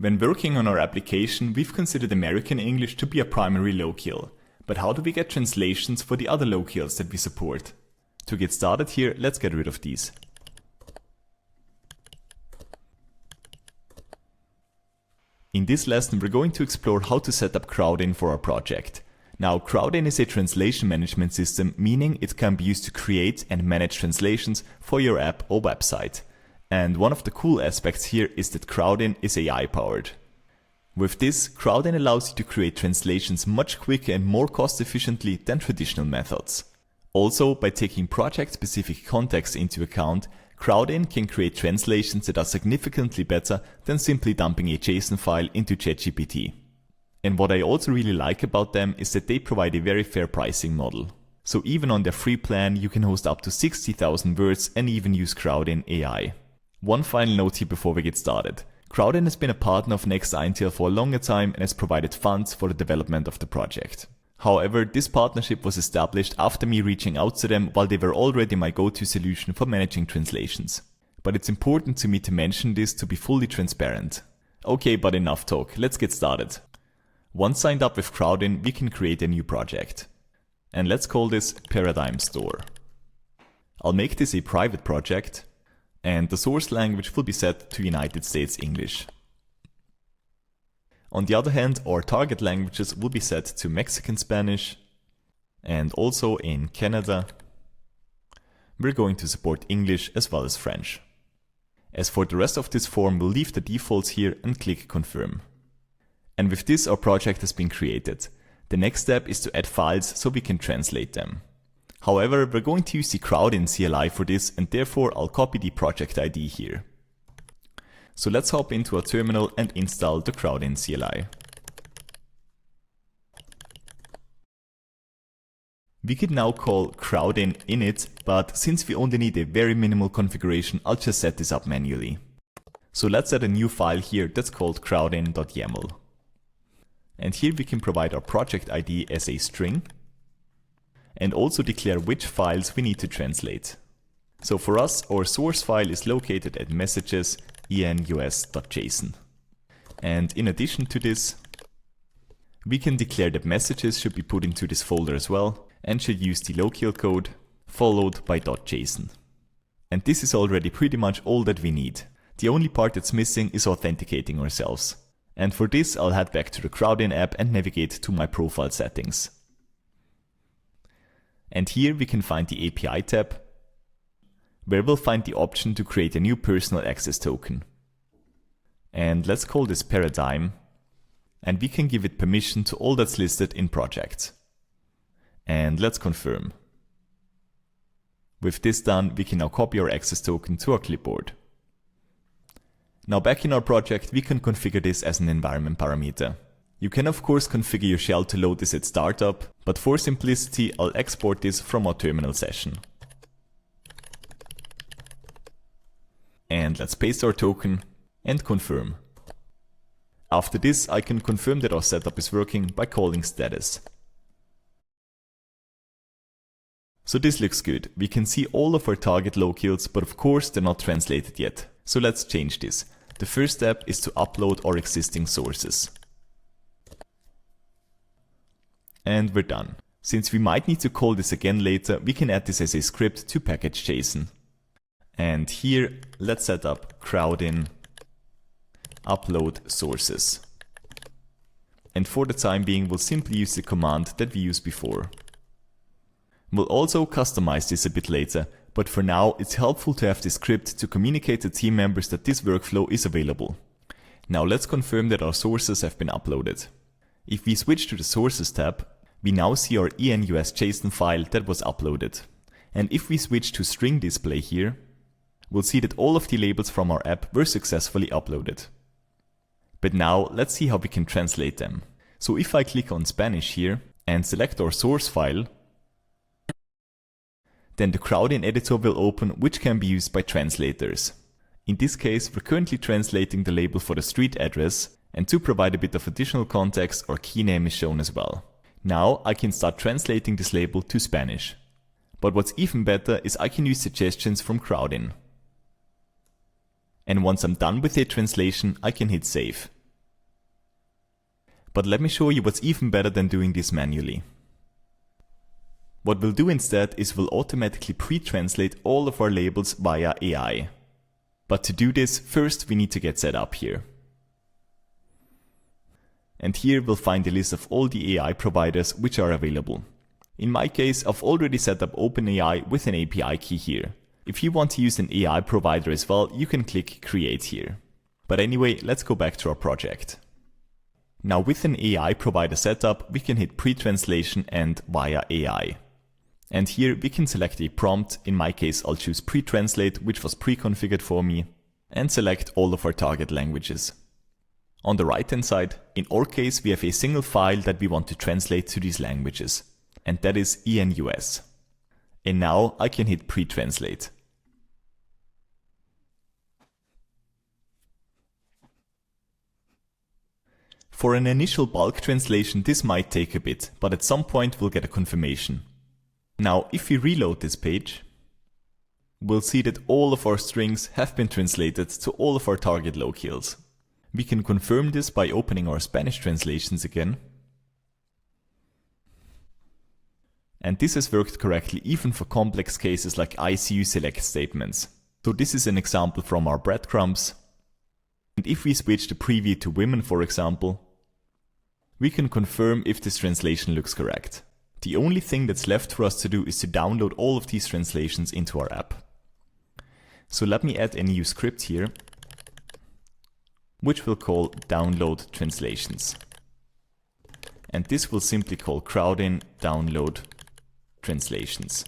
When working on our application, we've considered American English to be a primary locale. But how do we get translations for the other locales that we support? To get started here, let's get rid of these. In this lesson, we're going to explore how to set up Crowdin for our project. Now, Crowdin is a translation management system, meaning it can be used to create and manage translations for your app or website. And one of the cool aspects here is that Crowdin is AI powered. With this, Crowdin allows you to create translations much quicker and more cost efficiently than traditional methods. Also, by taking project-specific context into account, Crowdin can create translations that are significantly better than simply dumping a JSON file into ChatGPT. And what I also really like about them is that they provide a very fair pricing model. So even on their free plan, you can host up to 60,000 words and even use Crowdin AI. One final note here before we get started. Crowdin has been a partner of next-intl for a longer time and has provided funds for the development of the project. However, this partnership was established after me reaching out to them while they were already my go-to solution for managing translations. But it's important to me to mention this to be fully transparent. Okay, but enough talk, let's get started. Once signed up with Crowdin, we can create a new project. And let's call this Paradigm Store. I'll make this a private project, and the source language will be set to United States English. On the other hand, our target languages will be set to Mexican Spanish, and also in Canada, we're going to support English as well as French. As for the rest of this form, we'll leave the defaults here and click Confirm. And with this, our project has been created. The next step is to add files so we can translate them. However, we're going to use the Crowdin CLI for this, and therefore I'll copy the project ID here. So let's hop into our terminal and install the Crowdin CLI. We could now call Crowdin init, but since we only need a very minimal configuration, I'll just set this up manually. So let's add a new file here that's called crowdin.yaml. And here we can provide our project ID as a string and also declare which files we need to translate. So for us, our source file is located at messages enus.json. And in addition to this, we can declare that messages should be put into this folder as well and should use the locale code followed by .json. And this is already pretty much all that we need. The only part that's missing is authenticating ourselves. And for this, I'll head back to the Crowdin app and navigate to my profile settings. And here we can find the API tab, where we'll find the option to create a new personal access token. And let's call this Paradigm, and we can give it permission to all that's listed in projects. And let's confirm. With this done, we can now copy our access token to our clipboard. Now back in our project, we can configure this as an environment parameter. You can of course configure your shell to load this at startup, but for simplicity, I'll export this from our terminal session. And let's paste our token and confirm. After this, I can confirm that our setup is working by calling status. So this looks good. We can see all of our target locales, but of course they're not translated yet. So let's change this. The first step is to upload our existing sources. And we're done. Since we might need to call this again later, we can add this as a script to package JSON. And here, let's set up Crowdin upload sources. And for the time being, we'll simply use the command that we used before. We'll also customize this a bit later, but for now, it's helpful to have this script to communicate to team members that this workflow is available. Now let's confirm that our sources have been uploaded. If we switch to the Sources tab, we now see our enus.json file that was uploaded. And if we switch to string display here, we'll see that all of the labels from our app were successfully uploaded. But now let's see how we can translate them. So if I click on Spanish here and select our source file, then the Crowdin editor will open, which can be used by translators. In this case, we're currently translating the label for the street address, and to provide a bit of additional context, our key name is shown as well. Now I can start translating this label to Spanish. But what's even better is I can use suggestions from Crowdin. And once I'm done with a translation, I can hit save. But let me show you what's even better than doing this manually. What we'll do instead is we'll automatically pre-translate all of our labels via AI. But to do this, first we need to get set up here. And here we'll find a list of all the AI providers which are available. In my case, I've already set up OpenAI with an API key here. If you want to use an AI provider as well, you can click Create here. But anyway, let's go back to our project. Now with an AI provider setup, we can hit pre-translation and via AI. And here we can select a prompt. In my case, I'll choose pre-translate, which was pre-configured for me, and select all of our target languages. On the right hand side, in our case, we have a single file that we want to translate to these languages, and that is enus. And now I can hit pre-translate. For an initial bulk translation, this might take a bit, but at some point we'll get a confirmation. Now, if we reload this page, we'll see that all of our strings have been translated to all of our target locales. We can confirm this by opening our Spanish translations again. And this has worked correctly even for complex cases like ICU select statements. So this is an example from our breadcrumbs. And if we switch the preview to women, for example, we can confirm if this translation looks correct. The only thing that's left for us to do is to download all of these translations into our app. So let me add a new script here, which we'll call download translations. And this will simply call Crowdin download translations.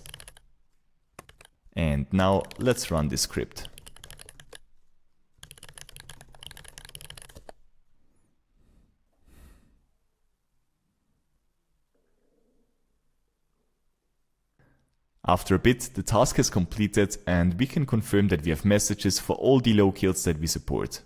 And now let's run this script. After a bit, the task is completed and we can confirm that we have messages for all the locales that we support.